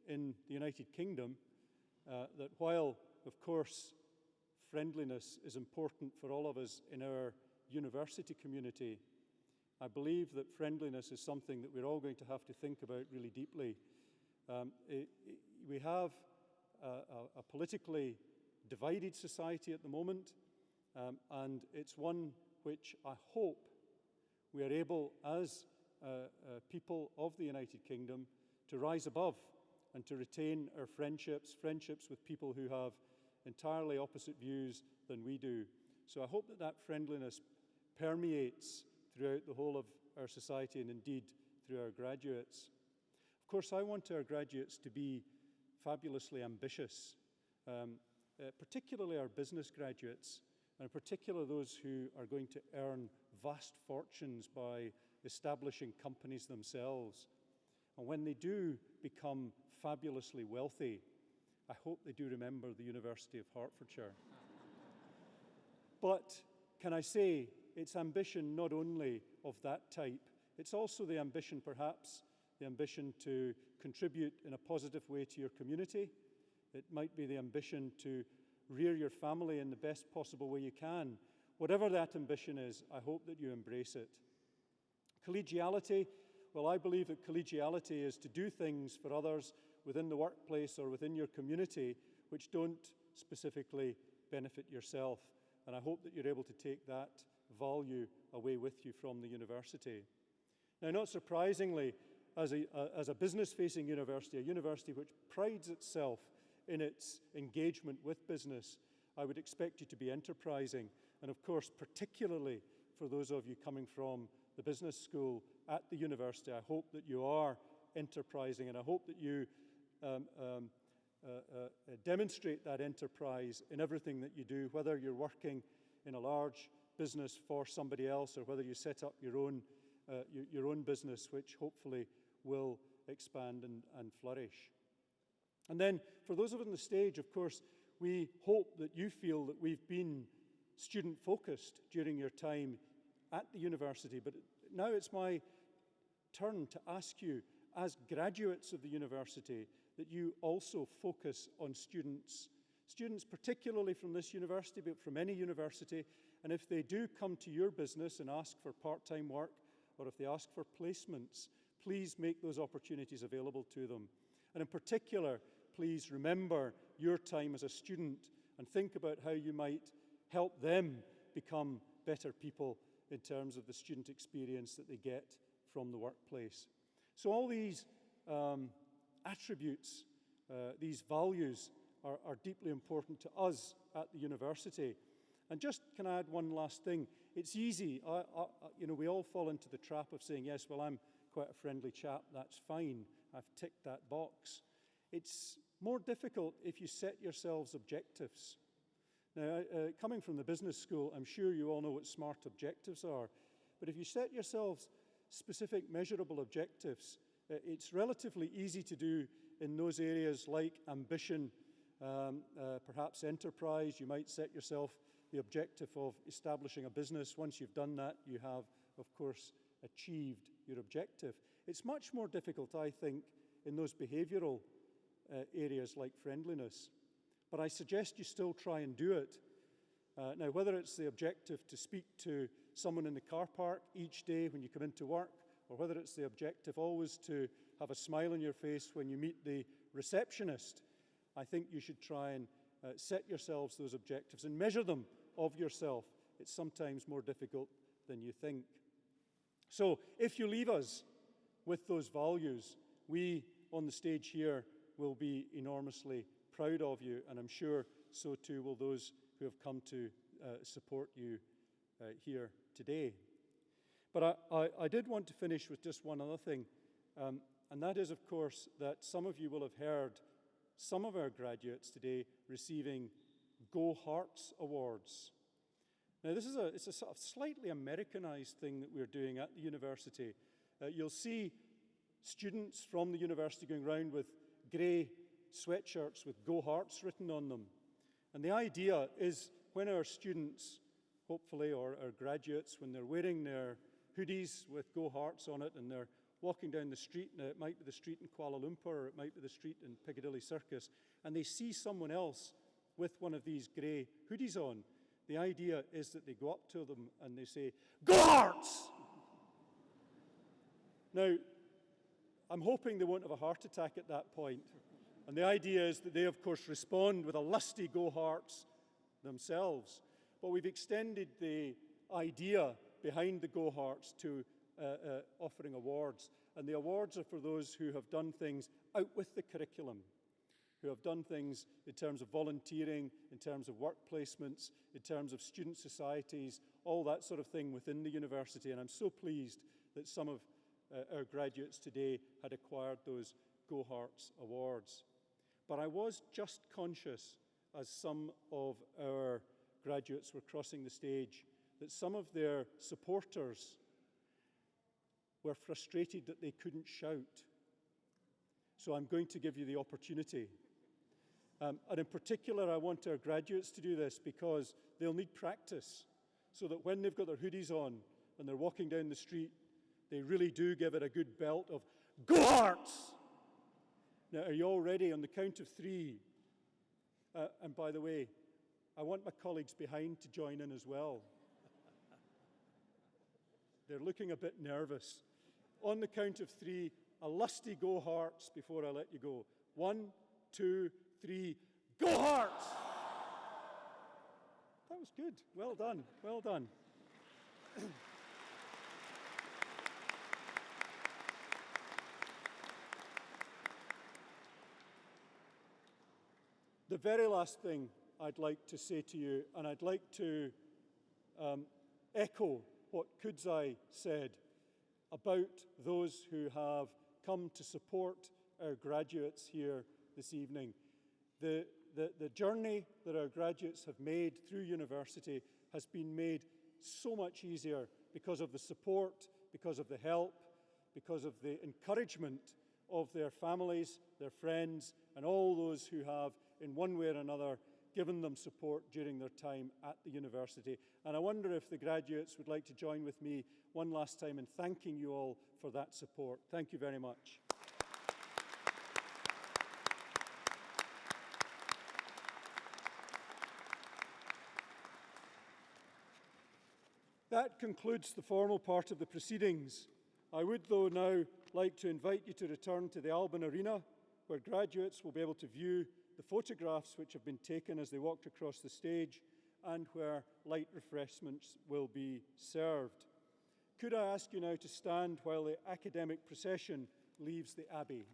in the United Kingdom that while, of course, friendliness is important for all of us in our university community, I believe that friendliness is something that we're all going to have to think about really deeply. We have a politically divided society at the moment, and it's one which I hope we are able, as people of the United Kingdom, to rise above and to retain our friendships with people who have entirely opposite views than we do. So I hope that that friendliness permeates throughout the whole of our society and indeed through our graduates. Of course, I want our graduates to be fabulously ambitious, particularly our business graduates, and in particular those who are going to earn vast fortunes by establishing companies themselves. And when they do become fabulously wealthy, I hope they do remember the University of Hertfordshire. But can I say, it's ambition not only of that type, it's also the ambition, perhaps, the ambition to contribute in a positive way to your community. It might be the ambition to rear your family in the best possible way you can. Whatever that ambition is, I hope that you embrace it. Collegiality, well, I believe that collegiality is to do things for others within the workplace or within your community which don't specifically benefit yourself. And I hope that you're able to take that value away with you from the university. Now, not surprisingly, as a business-facing university, a university which prides itself in its engagement with business, I would expect you to be enterprising. And of course, particularly for those of you coming from the business school at the university, I hope that you are enterprising, and I hope that you demonstrate that enterprise in everything that you do, whether you're working in a large business for somebody else or whether you set up your own business, which hopefully will expand and flourish. And then for those of us on the stage, of course, we hope that you feel that we've been student-focused during your time at the university. But now it's my turn to ask you, as graduates of the university, that you also focus on students particularly from this university, but from any university. And if they do come to your business and ask for part-time work, or if they ask for placements, please make those opportunities available to them. And in particular, please remember your time as a student and think about how you might help them become better people in terms of the student experience that they get from the workplace. So all these attributes these values are deeply important to us at the university. And just can I add one last thing? It's easy, we all fall into the trap of saying, yes, well, I'm quite a friendly chap, that's fine, I've ticked that box. It's more difficult if you set yourselves objectives. Now, coming from the business school, I'm sure you all know what SMART objectives are, but if you set yourselves specific measurable objectives, it's relatively easy to do in those areas like ambition, perhaps enterprise. You might set yourself the objective of establishing a business. Once you've done that, you have, of course, achieved your objective. It's much more difficult, I think, in those behavioral areas like friendliness. But I suggest you still try and do it. Now, whether it's the objective to speak to someone in the car park each day when you come into work, or whether it's the objective always to have a smile on your face when you meet the receptionist, I think you should try and set yourselves those objectives and measure them of yourself. It's sometimes more difficult than you think. So if you leave us with those values, we on the stage here will be enormously proud of you, and I'm sure so too will those who have come to support you here today. But I did want to finish with just one other thing, and that is, of course, that some of you will have heard some of our graduates today receiving Go Herts awards. Now, it's a sort of slightly Americanized thing that we're doing at the university. You'll see students from the university going around with grey sweatshirts with Go Herts written on them. And the idea is when our students, hopefully, or our graduates, when they're wearing their hoodies with Go Herts on it and they're walking down the street, now it might be the street in Kuala Lumpur or it might be the street in Piccadilly Circus, and they see someone else with one of these grey hoodies on, the idea is that they go up to them and they say, "Go Herts!" Now, I'm hoping they won't have a heart attack at that point. And the idea is that they, of course, respond with a lusty Go Herts themselves. But we've extended the idea behind the Go Herts to offering awards. And the awards are for those who have done things out with the curriculum, who have done things in terms of volunteering, in terms of work placements, in terms of student societies, all that sort of thing within the university. And I'm so pleased that some of our graduates today had acquired those Go Herts awards. But I was just conscious, as some of our graduates were crossing the stage, that some of their supporters were frustrated that they couldn't shout. So I'm going to give you the opportunity. And in particular, I want our graduates to do this because they'll need practice so that when they've got their hoodies on and they're walking down the street, they really do give it a good belt of Go Herts! Now, are you all ready? On the count of three. And by the way, I want my colleagues behind to join in as well. They're looking a bit nervous. On the count of three, a lusty Go Herts before I let you go. 1, 2, 3, Go Herts! That was good. Well done. Well done. The very last thing I'd like to say to you, and I'd like to echo what Kudzai said about those who have come to support our graduates here this evening. The journey that our graduates have made through university has been made so much easier because of the support, because of the help, because of the encouragement of their families, their friends, and all those who have, in one way or another, given them support during their time at the university. And I wonder if the graduates would like to join with me one last time in thanking you all for that support. Thank you very much. That concludes the formal part of the proceedings. I would, though, now like to invite you to return to the Alban Arena, where graduates will be able to view the photographs which have been taken as they walked across the stage, and where light refreshments will be served. Could I ask you now to stand while the academic procession leaves the Abbey?